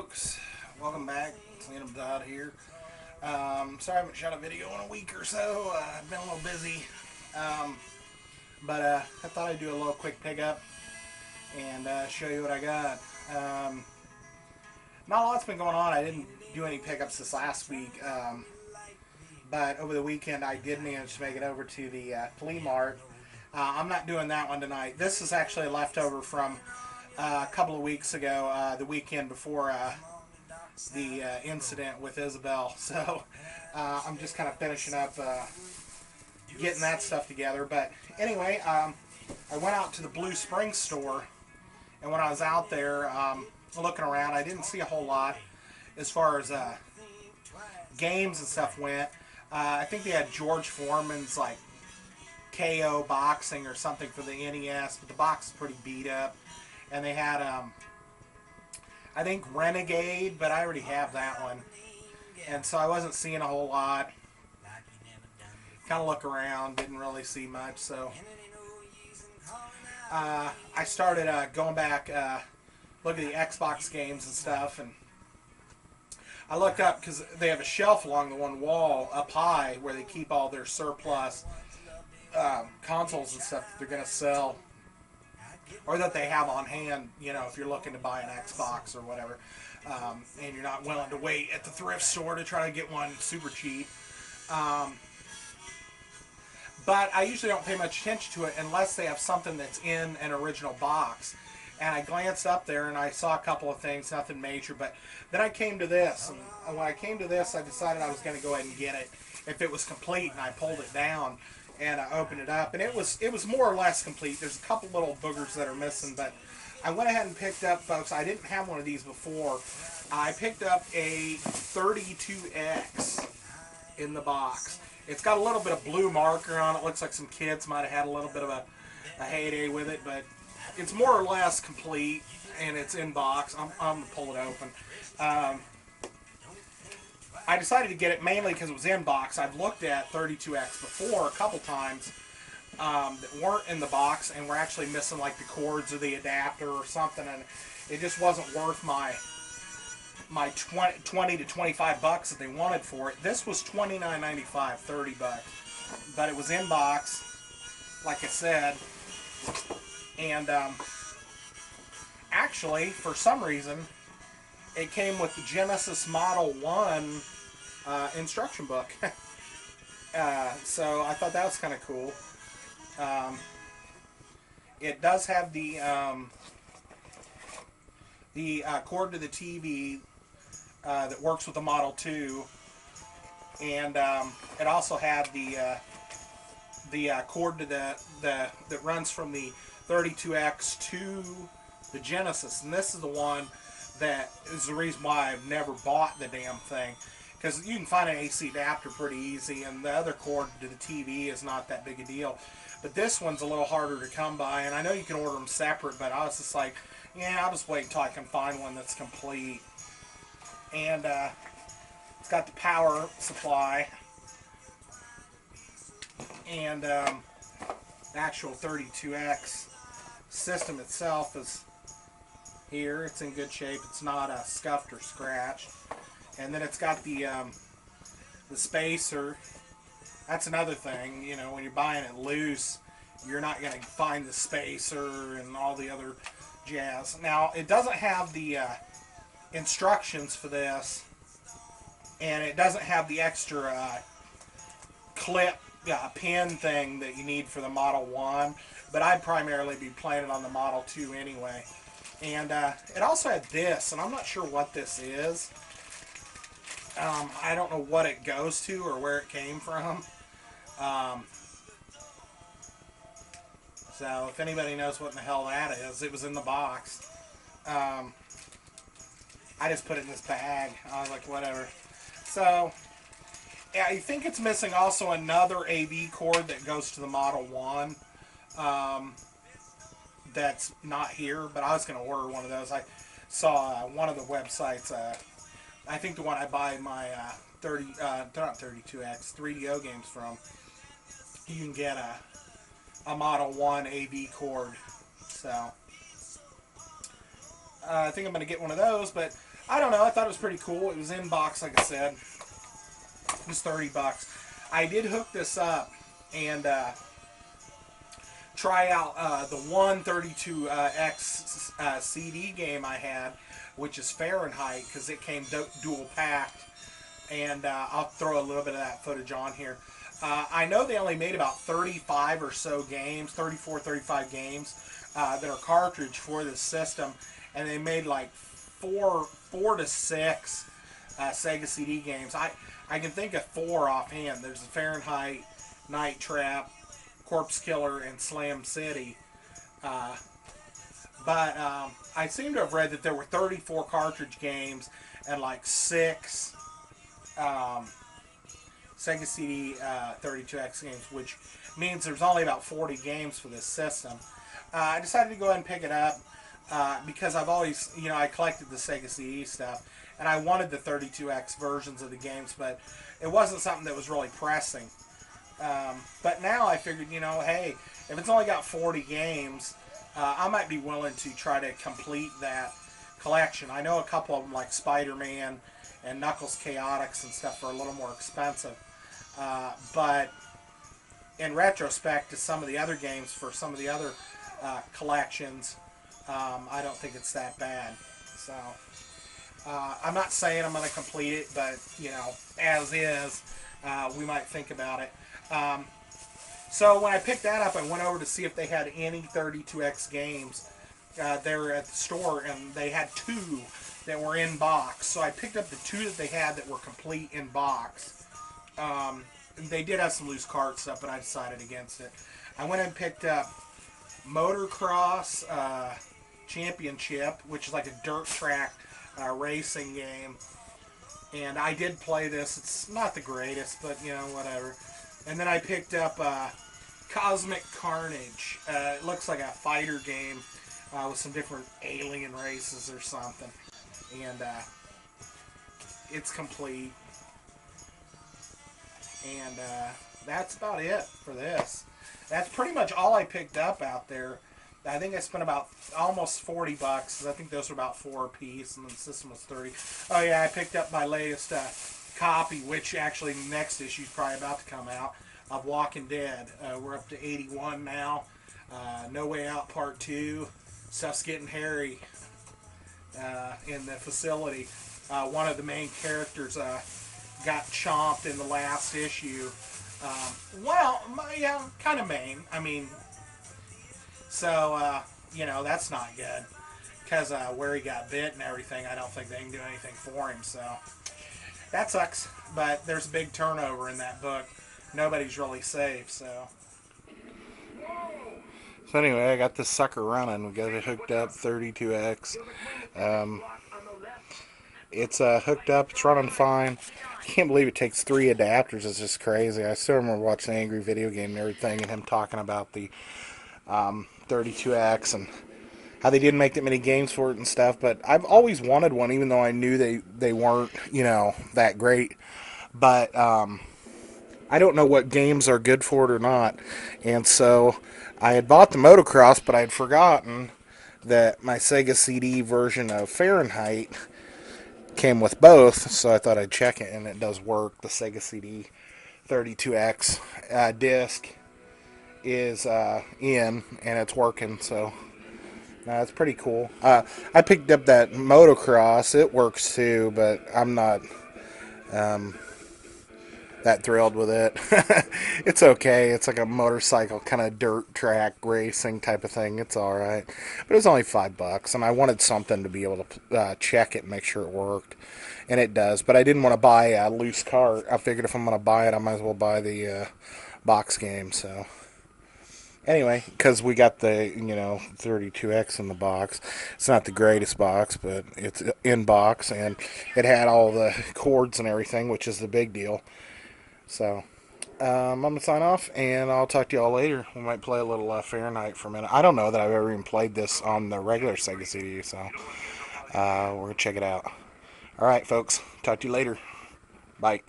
folks, welcome back. Sandamtod here. Sorry I haven't shot a video in a week or so. I've been a little busy, but I thought I'd do a little quick pickup and show you what I got. Not a lot's been going on. I didn't do any pickups this last week, but over the weekend I did manage to make it over to the flea mart. I'm not doing that one tonight. This is actually a leftover from a couple of weeks ago, the weekend before the incident with Isabel. So I'm just kind of finishing up getting that stuff together. But anyway, I went out to the Blue Springs store, and when I was out there looking around, I didn't see a whole lot as far as games and stuff went. I think they had George Foreman's like KO boxing or something for the NES, but the box is pretty beat up. And they had, I think Renegade, but I already have that one. And so I wasn't seeing a whole lot. Kind of look around, didn't really see much. So I started going back, looking at the Xbox games and stuff. And I looked up because they have a shelf along the one wall up high where they keep all their surplus consoles and stuff that they're going to sell, or that they have on hand, you know, if you're looking to buy an Xbox or whatever, and you're not willing to wait at the thrift store to try to get one super cheap. But I usually don't pay much attention to it unless they have something that's in an original box. And I glanced up there and I saw a couple of things, nothing major, but then I came to this, and when I came to this, I decided I was going to go ahead and get it if it was complete, and I pulled it down and I opened it up, and it was more or less complete. There's a couple little boogers that are missing, but I went ahead and picked up, folks, I didn't have one of these before. I picked up a 32X in the box. It's got a little bit of blue marker on it. Looks like some kids might have had a little bit of a heyday with it, but it's more or less complete, and it's in box. I'm going to pull it open. I decided to get it mainly because it was in box. I've looked at 32X before a couple times that weren't in the box and were actually missing like the cords or the adapter or something, and it just wasn't worth my 20 to 25 bucks that they wanted for it. This was $29.95, 30 bucks, but it was in box, like I said, and actually, for some reason, it came with the Genesis Model 1 instruction book. So I thought that was kind of cool. It does have the cord to the TV that works with the Model 2, and it also had the cord to that runs from the 32X to the Genesis, and this is the one that is the reason why I've never bought the damn thing, because you can find an AC adapter pretty easy, and the other cord to the TV is not that big a deal. But this one's a little harder to come by, and I know you can order them separate, but I was just like, yeah, I'll just wait until I can find one that's complete. And it's got the power supply, and the actual 32X system itself is here. It's in good shape. It's not scuffed or scratched. And then it's got the spacer. That's another thing, you know, when you're buying it loose, you're not going to find the spacer and all the other jazz. Now, it doesn't have the instructions for this, and it doesn't have the extra clip pin thing that you need for the Model 1, but I'd primarily be playing it on the Model 2 anyway. And it also had this, and I'm not sure what this is. I don't know what it goes to or where it came from. So if anybody knows what in the hell that is, it was in the box. I just put it in this bag. I was like, whatever. So yeah, I think it's missing also another AV cord that goes to the Model 1. That's not here, but I was going to order one of those. I saw one of the websites, I think the one I buy my not 32X, 3DO games from, you can get a Model 1 AV cord. So I think I'm going to get one of those, but I don't know. I thought it was pretty cool. It was in box, like I said. It was $30. I did hook this up and try out the 132X CD game I had, which is Fahrenheit, because it came dual packed. And I'll throw a little bit of that footage on here. I know they only made about 35 or so games, 34, 35 games that are cartridge for this system, and they made like four to six Sega CD games. I can think of four offhand. There's the Fahrenheit, Night Trap, Corpse Killer, and Slam City. But I seem to have read that there were 34 cartridge games and like six Sega CD 32X games, which means there's only about 40 games for this system. I decided to go ahead and pick it up because I've always, I collected the Sega CD stuff, and I wanted the 32X versions of the games, but it wasn't something that was really pressing. But now I figured, hey, if it's only got 40 games, I might be willing to try to complete that collection. I know a couple of them, like Spider-Man and Knuckles Chaotix and stuff, are a little more expensive. But in retrospect to some of the other games for some of the other collections, I don't think it's that bad. So I'm not saying I'm going to complete it, but as is, we might think about it. So when I picked that up, I went over to see if they had any 32X games there at the store, and they had two that were in box. So I picked up the two that they had that were complete in box. They did have some loose cart stuff, but I decided against it. I went and picked up Motocross Championship, which is like a dirt track racing game. And I did play this. It's not the greatest, but whatever. And then I picked up Cosmic Carnage. It looks like a fighter game with some different alien races or something. And it's complete. And that's about it for this. That's pretty much all I picked up out there. I think I spent about almost $40 because I think those were about 4 a piece, and the system was 30. Oh yeah, I picked up my latest copy, which actually next issue is probably about to come out, of Walking Dead. We're up to 81 now. No Way Out Part 2. Stuff's getting hairy in the facility. One of the main characters got chomped in the last issue. Well, yeah, kind of main. I mean, so, that's not good. Because where he got bit and everything, I don't think they can do anything for him, so that sucks. But there's a big turnover in that book. Nobody's really safe, so. So anyway, I got this sucker running. We got it hooked up, 32X. It's hooked up. It's running fine. I can't believe it takes 3 adapters. It's just crazy. I still remember watching the Angry Video Game and everything, and him talking about the 32X and how they didn't make that many games for it and stuff. But I've always wanted one, even though I knew they weren't, that great. But I don't know what games are good for it or not. And so I had bought the Motocross, but I had forgotten that my Sega CD version of Fahrenheit came with both, so I thought I'd check it, and it does work. The Sega CD 32X disc is in, and it's working, so that's pretty cool. I picked up that Motocross. It works too, but I'm not that thrilled with it. It's okay. It's like a motorcycle kind of dirt track racing type of thing. It's alright. But it was only $5, and I wanted something to be able to check it and make sure it worked. And it does. But I didn't want to buy a loose cart. I figured if I'm going to buy it, I might as well buy the box game. So anyway, because we got the 32X in the box. It's not the greatest box, but it's in box, and it had all the cords and everything, which is the big deal. So, I'm going to sign off, and I'll talk to y'all later. We might play a little Fahrenheit for a minute. I don't know that I've ever even played this on the regular Sega CD, so we're going to check it out. Alright, folks. Talk to you later. Bye.